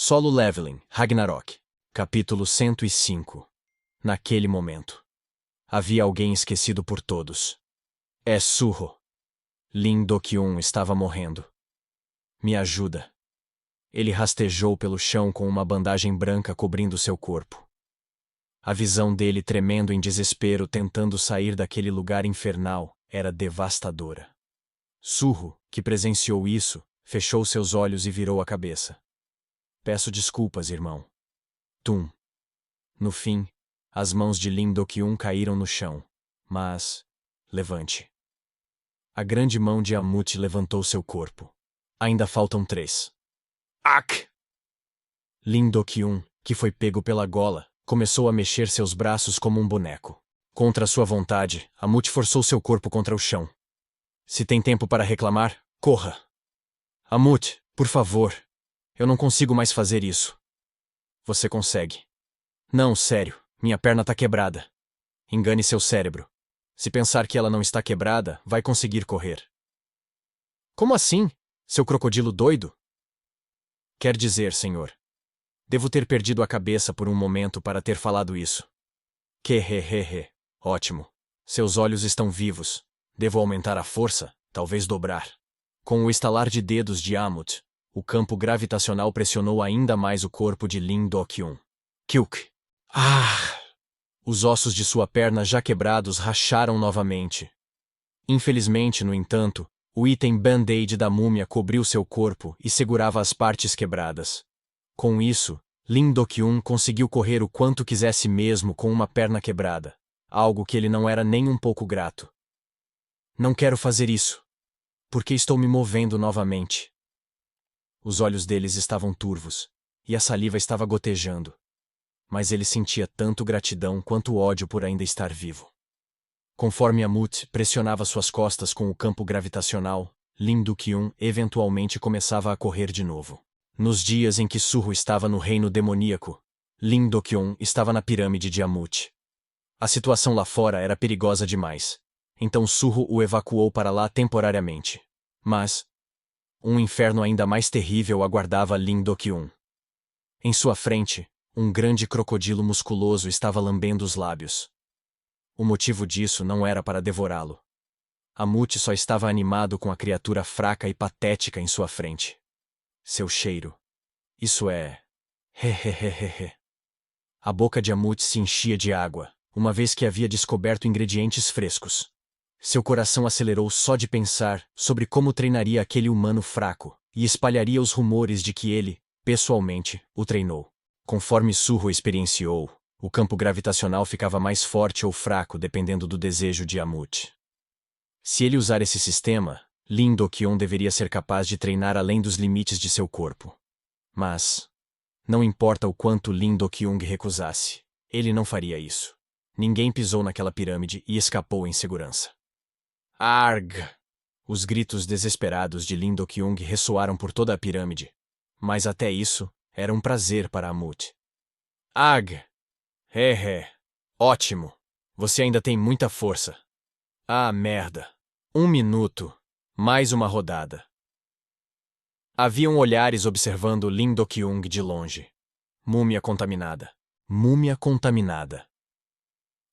Solo Leveling, Ragnarok. Capítulo 105. Naquele momento. Havia alguém esquecido por todos. É Surro. Lim Do-kyun estava morrendo. Me ajuda. Ele rastejou pelo chão com uma bandagem branca cobrindo seu corpo. A visão dele tremendo em desespero tentando sair daquele lugar infernal era devastadora. Surro, que presenciou isso, fechou seus olhos e virou a cabeça. Peço desculpas, irmão. Tum. No fim, as mãos de Lim Do-kyun caíram no chão. Mas... levante. A grande mão de Amut levantou seu corpo. Ainda faltam 3. Ak! Lim Do-kyun, que foi pego pela gola, começou a mexer seus braços como um boneco. Contra sua vontade, Amut forçou seu corpo contra o chão. Se tem tempo para reclamar, corra. Amut, por favor. Eu não consigo mais fazer isso. Você consegue. Não, sério, minha perna tá quebrada. Engane seu cérebro. Se pensar que ela não está quebrada, vai conseguir correr. Como assim, seu crocodilo doido? Quer dizer, senhor. Devo ter perdido a cabeça por um momento para ter falado isso. Que. Ótimo. Seus olhos estão vivos. Devo aumentar a força, talvez dobrar. Com o estalar de dedos de Amut, o campo gravitacional pressionou ainda mais o corpo de Lim Do-kyun. Kyuk. Os ossos de sua perna já quebrados racharam novamente. Infelizmente, no entanto, o item Band-Aid da múmia cobriu seu corpo e segurava as partes quebradas. Com isso, Lim Do-kyun conseguiu correr o quanto quisesse mesmo com uma perna quebrada, algo que ele não era nem um pouco grato. Não quero fazer isso. Porque estou me movendo novamente. Os olhos deles estavam turvos, e a saliva estava gotejando. Mas ele sentia tanto gratidão quanto ódio por ainda estar vivo. Conforme Amut pressionava suas costas com o campo gravitacional, Lim Do-kyun eventualmente começava a correr de novo. Nos dias em que Surro estava no reino demoníaco, Lim Do-kyun estava na pirâmide de Amut. A situação lá fora era perigosa demais, então Surro o evacuou para lá temporariamente. Mas um inferno ainda mais terrível aguardava Lim Do-kyun. Em sua frente, um grande crocodilo musculoso estava lambendo os lábios. O motivo disso não era para devorá-lo. Amut só estava animado com a criatura fraca e patética em sua frente. Seu cheiro. Isso é... Hehehehe. A boca de Amut se enchia de água, uma vez que havia descoberto ingredientes frescos. Seu coração acelerou só de pensar sobre como treinaria aquele humano fraco e espalharia os rumores de que ele, pessoalmente, o treinou. Conforme Surro experienciou, o campo gravitacional ficava mais forte ou fraco dependendo do desejo de Amut. Se ele usar esse sistema, Lim Do-kyun deveria ser capaz de treinar além dos limites de seu corpo. Mas, não importa o quanto Lim Do-kyun recusasse, ele não faria isso. Ninguém pisou naquela pirâmide e escapou em segurança. Arg! Os gritos desesperados de Lim Do-kyun ressoaram por toda a pirâmide. Mas até isso, era um prazer para Amut. Ag! Ótimo! Você ainda tem muita força. Ah, merda! 1 minuto. Mais uma rodada. Haviam olhares observando Lim Do-kyun de longe. Múmia contaminada. Múmia contaminada.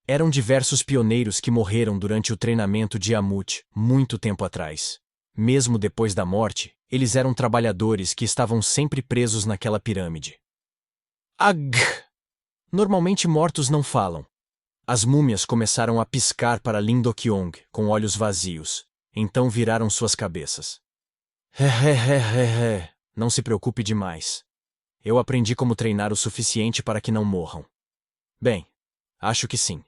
Eram diversos pioneiros que morreram durante o treinamento de Amut, muito tempo atrás. Mesmo depois da morte, eles eram trabalhadores que estavam sempre presos naquela pirâmide. Ag! Normalmente mortos não falam. As múmias começaram a piscar para Lim Do-kyun, com olhos vazios. Então viraram suas cabeças. Não se preocupe demais. Eu aprendi como treinar o suficiente para que não morram. Bem, acho que sim.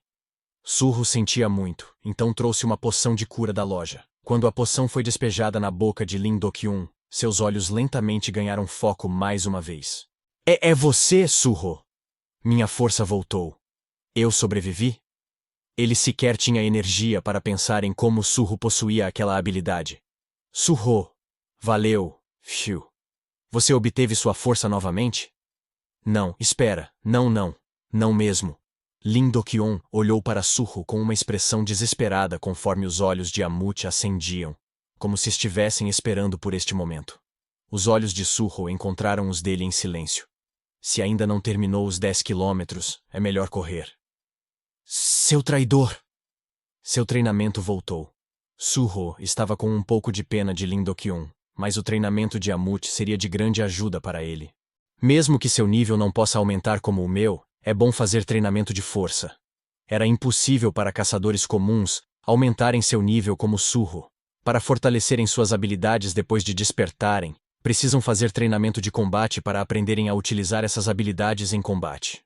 Surro sentia muito, então trouxe uma poção de cura da loja. Quando a poção foi despejada na boca de Lim Do-kyun, seus olhos lentamente ganharam foco mais uma vez. É você, Surro! Minha força voltou. Eu sobrevivi? Ele sequer tinha energia para pensar em como Surro possuía aquela habilidade. Surro! Valeu, Fiu. Você obteve sua força novamente? Não, espera, não mesmo. Lim Do-kyun olhou para Surro com uma expressão desesperada conforme os olhos de Amut acendiam, como se estivessem esperando por este momento. Os olhos de Suho encontraram os dele em silêncio. Se ainda não terminou os 10 quilômetros, é melhor correr. Seu traidor! Seu treinamento voltou. Suho estava com um pouco de pena de Lim Do-kyun, mas o treinamento de Amut seria de grande ajuda para ele. Mesmo que seu nível não possa aumentar como o meu, é bom fazer treinamento de força. Era impossível para caçadores comuns aumentarem seu nível como Suho. Para fortalecerem suas habilidades depois de despertarem, precisam fazer treinamento de combate para aprenderem a utilizar essas habilidades em combate.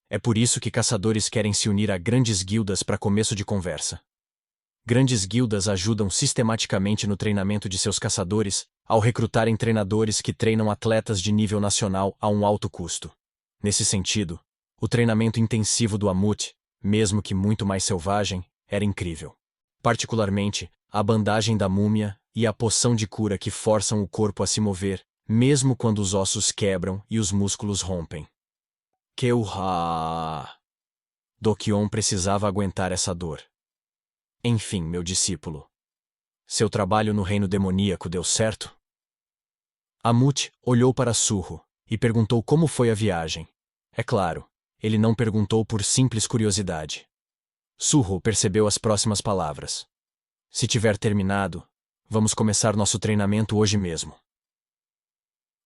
É por isso que caçadores querem se unir a grandes guildas para começo de conversa. Grandes guildas ajudam sistematicamente no treinamento de seus caçadores ao recrutarem treinadores que treinam atletas de nível nacional a um alto custo. Nesse sentido, o treinamento intensivo do Amut, mesmo que muito mais selvagem, era incrível. Particularmente, a bandagem da múmia e a poção de cura que forçam o corpo a se mover, mesmo quando os ossos quebram e os músculos rompem. Keuha! Do-kyun precisava aguentar essa dor. Enfim, meu discípulo. Seu trabalho no reino demoníaco deu certo? Amut olhou para Suho e perguntou como foi a viagem. É claro, ele não perguntou por simples curiosidade. Suho percebeu as próximas palavras. Se tiver terminado, vamos começar nosso treinamento hoje mesmo.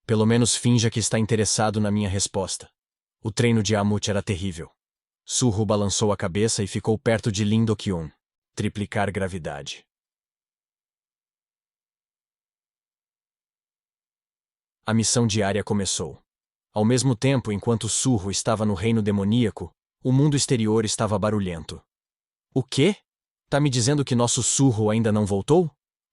Pelo menos finja que está interessado na minha resposta. O treino de Amut era terrível. Suho balançou a cabeça e ficou perto de Lim Do-kyun. Triplicar gravidade. A missão diária começou. Ao mesmo tempo, enquanto Suho estava no reino demoníaco, o mundo exterior estava barulhento. O quê? Tá me dizendo que nosso Suho ainda não voltou?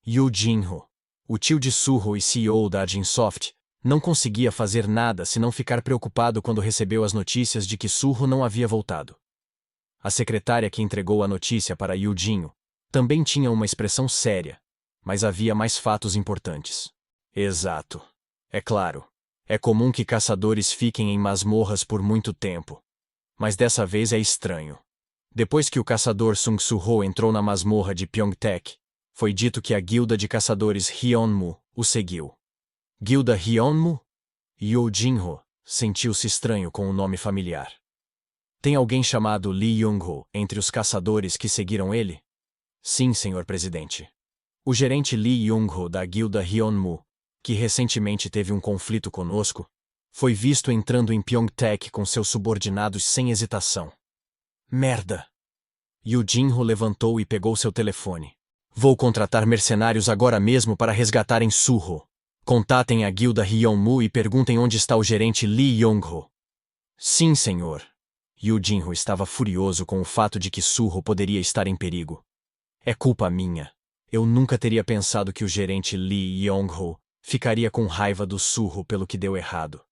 Yu Jinho, o tio de Suho e CEO da Arginsoft, não conseguia fazer nada senão ficar preocupado quando recebeu as notícias de que Suho não havia voltado. A secretária que entregou a notícia para Yu Jinho também tinha uma expressão séria, mas havia mais fatos importantes. Exato. É claro, é comum que caçadores fiquem em masmorras por muito tempo. Mas dessa vez é estranho. Depois que o caçador Sung Suho entrou na masmorra de Pyeongtaek, foi dito que a guilda de caçadores Hyunmu o seguiu. Guilda Hyunmu? Yoo Jinho sentiu-se estranho com o nome familiar. Tem alguém chamado Lee Young-ho entre os caçadores que seguiram ele? Sim, senhor presidente. O gerente Lee Young-ho da guilda Hyunmu, que recentemente teve um conflito conosco, foi visto entrando em Pyeongtaek com seus subordinados sem hesitação. Merda! Yoo Jinho levantou e pegou seu telefone. Vou contratar mercenários agora mesmo para resgatarem Suho. Contatem a guilda Hyunmu e perguntem onde está o gerente Lee Young-ho. Sim, senhor. Yoo Jinho estava furioso com o fato de que Suho poderia estar em perigo. É culpa minha. Eu nunca teria pensado que o gerente Lee Young-ho ficaria com raiva do Suho pelo que deu errado.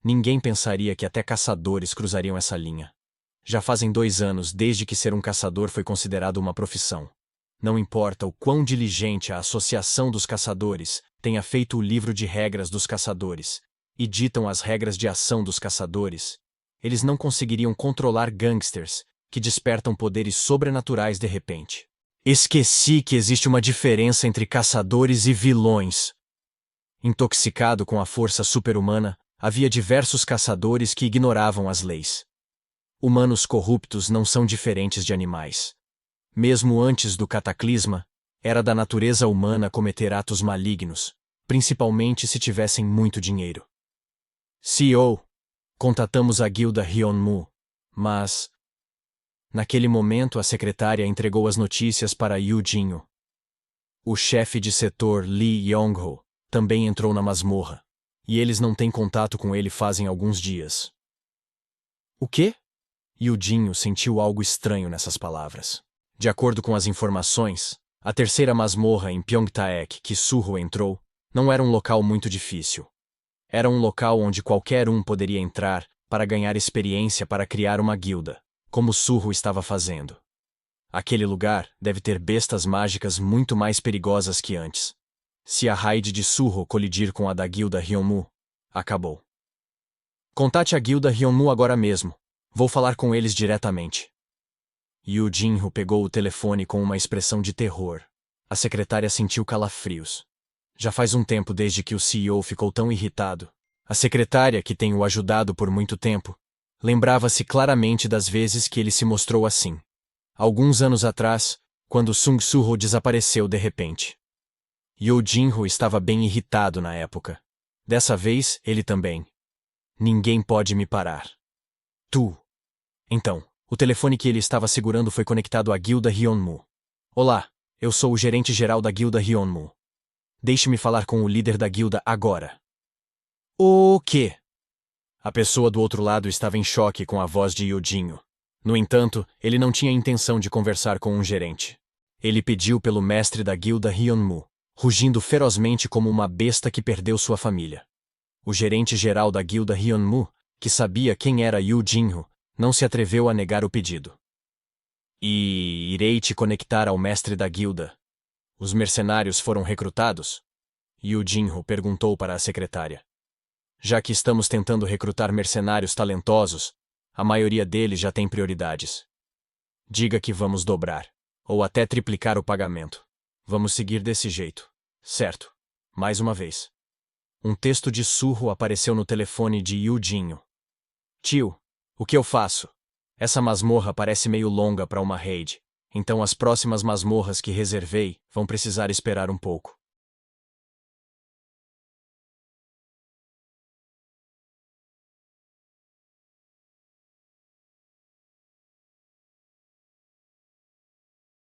Ninguém pensaria que até caçadores cruzariam essa linha. Já fazem 2 anos desde que ser um caçador foi considerado uma profissão. Não importa o quão diligente a Associação dos Caçadores tenha feito o livro de regras dos caçadores e ditam as regras de ação dos caçadores, eles não conseguiriam controlar gangsters que despertam poderes sobrenaturais de repente. Esqueci que existe uma diferença entre caçadores e vilões. Intoxicado com a força super-humana, havia diversos caçadores que ignoravam as leis. Humanos corruptos não são diferentes de animais. Mesmo antes do cataclisma, era da natureza humana cometer atos malignos, principalmente se tivessem muito dinheiro. CEO, contatamos a guilda Hyunmu, mas... Naquele momento a secretária entregou as notícias para Yoo Jinho. O chefe de setor Lee Young-ho também entrou na masmorra, e eles não têm contato com ele fazem alguns dias. O quê? Yoo Jinho sentiu algo estranho nessas palavras. De acordo com as informações, a terceira masmorra em Pyeongtaek que Suho entrou não era um local muito difícil. Era um local onde qualquer um poderia entrar para ganhar experiência para criar uma guilda, como Suho estava fazendo. Aquele lugar deve ter bestas mágicas muito mais perigosas que antes. Se a raid de Suho colidir com a da guilda Hyunmu, acabou. Contate a guilda Hyunmu agora mesmo. Vou falar com eles diretamente. Yoo Jinho pegou o telefone com uma expressão de terror. A secretária sentiu calafrios. Já faz um tempo desde que o CEO ficou tão irritado. A secretária, que tem o ajudado por muito tempo, lembrava-se claramente das vezes que ele se mostrou assim. Alguns anos atrás, quando Sung Soo-ho desapareceu de repente. Yoo Jin-ho estava bem irritado na época. Dessa vez, ele também. Ninguém pode me parar. Tu. Então, o telefone que ele estava segurando foi conectado à guilda Hyunmoo. Olá, eu sou o gerente-geral da guilda Hyunmoo. Deixe-me falar com o líder da guilda agora. O quê? A pessoa do outro lado estava em choque com a voz de Yojinho. No entanto, ele não tinha intenção de conversar com um gerente. Ele pediu pelo mestre da guilda Hyunmoo, rugindo ferozmente como uma besta que perdeu sua família. O gerente-geral da guilda Hyunmoo, que sabia quem era Yoo Jin-ho, não se atreveu a negar o pedido. Irei te conectar ao mestre da guilda. Os mercenários foram recrutados? Yoo Jin-ho perguntou para a secretária. Já que estamos tentando recrutar mercenários talentosos, a maioria deles já tem prioridades. Diga que vamos dobrar, ou até triplicar o pagamento. Vamos seguir desse jeito, certo? Mais uma vez. Um texto de sussurro apareceu no telefone de Yoo Jin-ho. Tio, o que eu faço? Essa masmorra parece meio longa para uma raid, então as próximas masmorras que reservei vão precisar esperar um pouco.